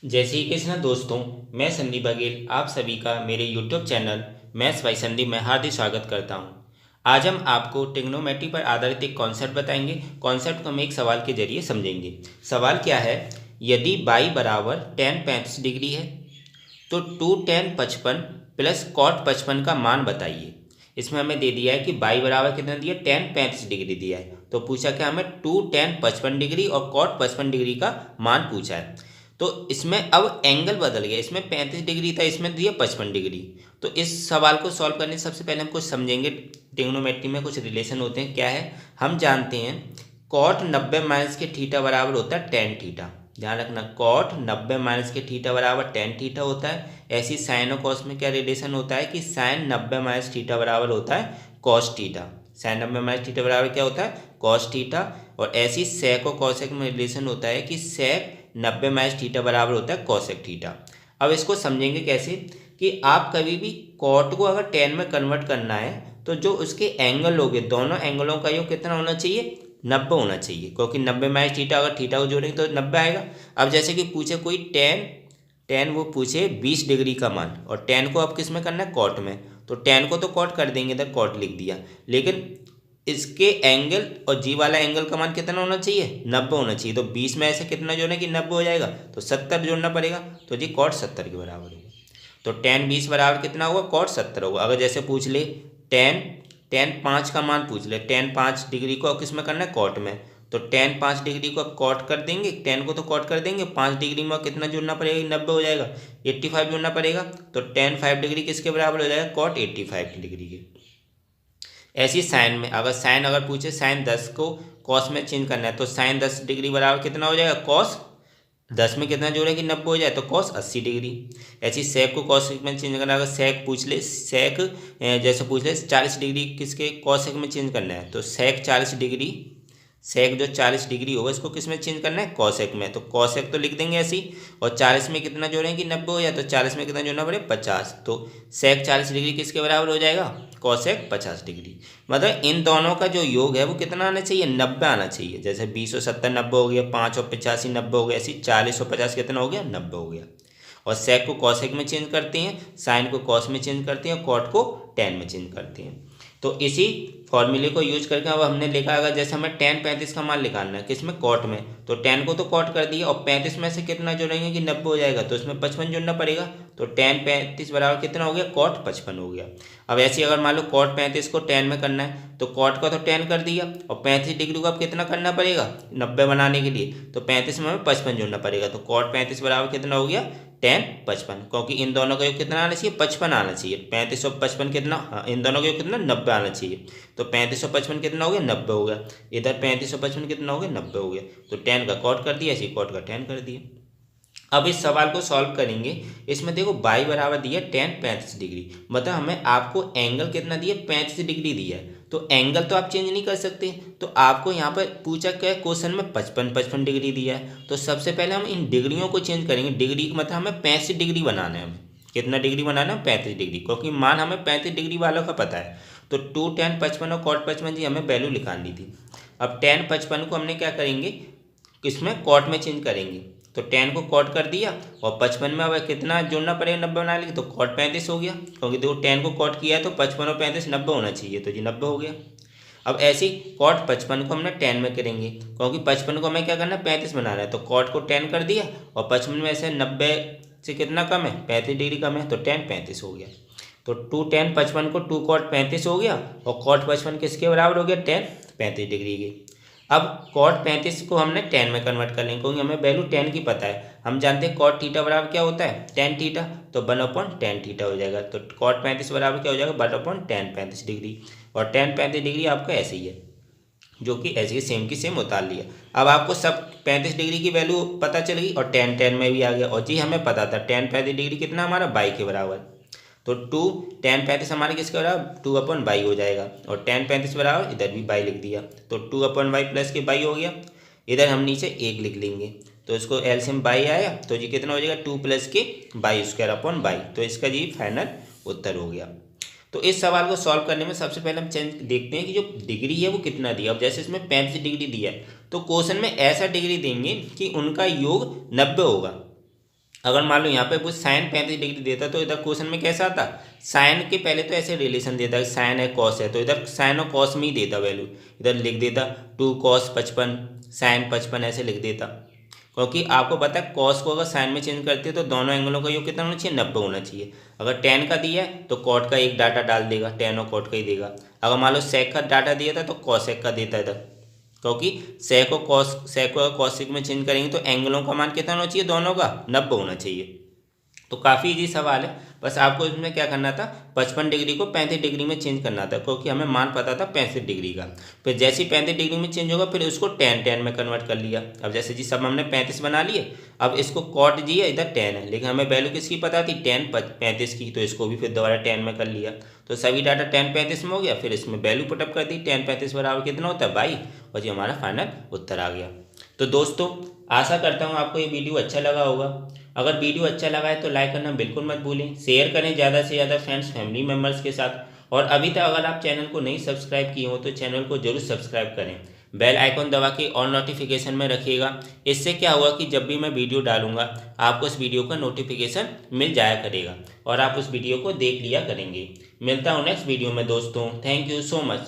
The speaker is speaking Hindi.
जय श्री कृष्ण दोस्तों। मैं संदीप बघेल आप सभी का मेरे YouTube channel maths by Sandeep में हार्दिक स्वागत करता हूं। आज हम आपको ट्रिग्नोमेट्री पर आधारित एक कॉन्सेप्ट बताएंगे। कॉन्सेप्ट को हम एक सवाल के जरिए समझेंगे। सवाल क्या है, यदि बाई बराबर tan 35 डिग्री है तो 2 tan 55 प्लस cot 55 का मान बताइए। इसमें हमें दे दिया है कि बाई बराबर कितना दिया, tan 35 डिग्री दिया है। तो पूछा क्या, हमें 2 tan 55 डिग्री और cot 55 डिग्री का मान पूछा है। तो इसमें अब एंगल बदल गया, इसमें 35 डिग्री था, इसमें दिया 55 डिग्री। तो इस सवाल को सॉल्व करने से सबसे पहले हम कुछ समझेंगे। ट्रिग्नोमेट्री में कुछ रिलेशन होते हैं। क्या है, हम जानते हैं कॉट 90 माइनस के थीटा बराबर होता है टेन थीटा। ध्यान रखना, कॉट 90 माइनस के थीटा बराबर टेन थीटा होता है। ऐसी साइन और कॉस में क्या रिलेशन होता है कि साइन 90 माइनस थीटा बराबर होता है cos theta. Sine 90 minus theta बराबर क्या होता है, कॉस थीटा। और ऐसी सेक और कॉसेक में रिलेशन होता है कि सेक 90 माइनस थीटा बराबर होता है कॉसेक थीटा। अब इसको समझेंगे कैसे कि आप कभी भी कॉट को अगर टेन में कन्वर्ट करना है तो जो उसके एंगल होंगे, दोनों एंगलों का योग कितना होना चाहिए, 90 होना चाहिए। क्योंकि 90 माइनस थीटा, अगर थीटा को जोड़ेंगे तो 90 आएगा। अब जैसे कि पूछे कोई टेन टेन वो पूछे 20 डिग्री का मान, और टेन को अब किस में करना है, कॉट में। तो टेन को तो कॉट कर देंगे, इधर कॉट लिख दिया। लेकिन इसके एंगल और जी वाला एंगल का मान कितना होना चाहिए, 90 होना चाहिए। तो 20 में ऐसे कितना जोड़ना कि 90 हो जाएगा, तो 70 जोड़ना पड़ेगा। तो जी कॉट 70 के बराबर होगा। तो टेन 20 बराबर कितना होगा, कॉट 70 होगा। अगर जैसे पूछ ले टेन टेन 5 का मान पूछ ले, टेन 5 डिग्री को अब किस में करना है, कॉट में। तो टेन 5 डिग्री को अब कॉट कर देंगे, टेन को तो कॉट कर देंगे, 5 डिग्री में कितना जोड़ना पड़ेगा, 90 हो जाएगा, 85 जोड़ना पड़ेगा। तो टेन 5 डिग्री किसके बराबर हो जाएगा, कॉट 85 डिग्री के। ऐसी साइन में अगर पूछे साइन 10 को कॉस में चेंज करना है तो साइन 10 डिग्री बराबर कितना हो जाएगा, कॉस 10 में कितना जोड़े कि 90 हो जाए, तो कॉस 80 डिग्री। ऐसी सेक को कॉसेक में चेंज करना है, अगर सेक पूछ ले, सेक जैसे पूछ ले 40 डिग्री किसके कॉसेक में चेंज करना है, तो सेक 40 डिग्री, सेक जो 40 डिग्री होगा इसको किस में चेंज करना है, कॉसेक में। तो कॉसेक तो लिख देंगे ऐसी। और 40 में कितना जोड़ेंगे कि 90 हो जाए, तो 40 में कितना जोड़ना पड़े, 50। तो सेक 40 डिग्री किसके बराबर हो जाएगा, कॉसेक 50 डिग्री। मतलब इन दोनों का जो योग है वो कितना आना चाहिए, 90 आना चाहिए। जैसे 20 और 70 90 हो गया, 5 और 85 90 हो गया, ऐसी 40 और 50 कितना हो गया, 90 हो गया। और सेक को कॉसेक में चेंज करते हैं, साइन को कॉस में चेंज करते हैं, कॉट को टेन में चेंज करते हैं। तो इसी फॉर्मूले को यूज करके अब हमने लिखा, अगर जैसे हमें टेन 35 का मान निकालना है किसमें, कॉट में, तो टेन को तो कॉट कर दिया और 35 में से कितना जोड़ेंगे कि 90 हो जाएगा, तो इसमें 55 जोड़ना पड़ेगा। तो टेन 35 बराबर कितना हो गया, कॉट 55 हो गया। अब ऐसे अगर मान लो कॉट 35 को टेन में करना है तो कॉट का तो टेन कर दिया, और 35 डिग्री को अब कितना करना पड़ेगा 90 बनाने के लिए, तो 35 में हमें 55 जोड़ना पड़ेगा। तो कॉट 35 बराबर कितना हो गया, टेन 55। क्योंकि इन दोनों का योग कितना आना चाहिए, 55 आना चाहिए। 35 और 55 कितना, हाँ, इन दोनों का योग कितना, 90 आना चाहिए। तो 35 और 55 कितना हो गया, 90 हो गया। इधर 35 और 55 कितना हो गया, 90 हो गया। तो टेन का कॉट कर दिया, ऐसे कॉट का टेन कर दिया। अब इस सवाल को सॉल्व करेंगे। इसमें देखो बाई बराबर दिया टेन 35 डिग्री, मतलब हमें आपको एंगल कितना दिया, 35 डिग्री दिया है। तो एंगल तो आप चेंज नहीं कर सकते, तो आपको यहाँ पर पूछा क्या है, क्वेश्चन में 55 डिग्री दिया है। तो सबसे पहले हम इन डिग्रियों को चेंज करेंगे। डिग्री का मतलब हमें 35 डिग्री बनाना है। हमें कितना डिग्री बनाना है, 35 डिग्री, क्योंकि मान हमें 35 डिग्री वालों का पता है। तो 2 tan 55 और cot 55 जी हमें वैल्यू निकालनी थी। अब tan 55 को हमने क्या करेंगे, किसमें, कॉट में चेंज करेंगे। तो टेन को कॉट कर दिया, और 55 में अब कितना जोड़ना पड़ेगा, 90 बना लेंगे, तो कॉट 35 हो गया। क्योंकि देखो टेन को कॉट किया है तो 55 और 35 90 होना चाहिए, तो जी 90 हो गया। अब ऐसे ही कॉट 55 को हमने टेन में करेंगे, क्योंकि 55 को हमें क्या करना है, 35 बनाना है। तो कॉट को टेन कर दिया, और 55 में से 90 से कितना कम है, 35 डिग्री कम है, तो टेन 35 हो गया। तो 2 tan 55 को 2 cot 35 हो गया, और cot 55 किसके बराबर हो गया, टेन 35 डिग्री के। अब cot 35 को हमने टेन में कन्वर्ट कर लेंगे, क्योंकि हमें वैल्यू टेन की पता है। हम जानते हैं cot थीटा बराबर क्या होता है, टेन थीटा। तो 1/tan थीटा हो जाएगा। तो cot 35 बराबर क्या हो जाएगा, 1/tan 35 डिग्री। और tan 35 डिग्री आपका ऐसे ही है, जो कि ऐसे ही सेम की सेम उतार लिया। अब आपको सब 35 डिग्री की वैल्यू पता चल गई, और टेन टेन में भी आ गया। और जी हमें पता था टेन 35 डिग्री कितना हमारा, बाई के बराबर। तो 2 tan 35 हमारे किसके बराबर, 2/बाई हो जाएगा। और tan 35 बराबर इधर भी बाई लिख दिया, तो 2/बाई प्लस के बाई हो गया। इधर हम नीचे एक लिख लेंगे, तो इसको एलसीएम बाई आया, तो जी कितना हो जाएगा, 2 प्लस के बाई स्क्वायर अपॉन बाई। तो इसका जी फाइनल उत्तर हो गया। तो इस सवाल को सॉल्व करने में सबसे पहले हम चेंज देखते हैं कि जो डिग्री है वो कितना दिया। अब जैसे इसमें 35 डिग्री दिया है, तो क्वेश्चन में ऐसा डिग्री देंगे कि उनका योग 90 होगा। अगर मान लो यहाँ पे वो साइन 35 डिग्री देता तो इधर क्वेश्चन में कैसा आता, साइन के पहले तो ऐसे रिलेशन देता है, साइन है कॉस है, तो इधर साइन और कॉस में ही देता वैल्यू, इधर लिख देता 2 cos 55 साइन 55 ऐसे लिख देता। क्योंकि आपको पता है कॉस को अगर साइन में चेंज करते हैं तो दोनों एंगलों का योग कितना होना चाहिए, 90 होना चाहिए। अगर टेन का दिया है तो कॉट का एक डाटा डाल देगा, टेन और कॉट का ही देगा। अगर मान लो सेक का डाटा दिया था तो कॉसेक का देता है इधर, क्योंकि सेक को कॉसेक में चेंज करेंगे तो एंगलों का मान कितना होना चाहिए, दोनों का 90 होना चाहिए। तो काफ़ी इजी सवाल है, बस आपको इसमें क्या करना था, 55 डिग्री को 35 डिग्री में चेंज करना था, क्योंकि हमें मान पता था 65 डिग्री का। फिर जैसे ही 35 डिग्री में चेंज होगा फिर उसको टेन में कन्वर्ट कर लिया। अब जैसे जी सब हमने 35 बना लिए, अब इसको कॉट जी है, इधर 10 है, लेकिन हमें वैल्यू किसकी पता थी, 35 की, तो इसको भी फिर दोबारा 10 में कर लिया। तो सभी डाटा 10 35 में हो गया, फिर इसमें वैल्यू पुटअप कर दी, 10 35 बराबर कितना होता है 22, और ये हमारा फाइनल उत्तर आ गया। तो दोस्तों आशा करता हूँ आपको ये वीडियो अच्छा लगा होगा। अगर वीडियो अच्छा लगा है तो लाइक करना बिल्कुल मत भूलें, शेयर करें ज़्यादा से ज़्यादा फ्रेंड्स फैमिली मेम्बर्स के साथ। और अभी तक अगर आप चैनल को नहीं सब्सक्राइब किए हो तो चैनल को जरूर सब्सक्राइब करें, बेल आइकॉन दबा के और नोटिफिकेशन में रखिएगा। इससे क्या होगा कि जब भी मैं वीडियो डालूंगा आपको उस वीडियो का नोटिफिकेशन मिल जाया करेगा और आप उस वीडियो को देख लिया करेंगे। मिलता हूँ नेक्स्ट वीडियो में दोस्तों, थैंक यू सो मच।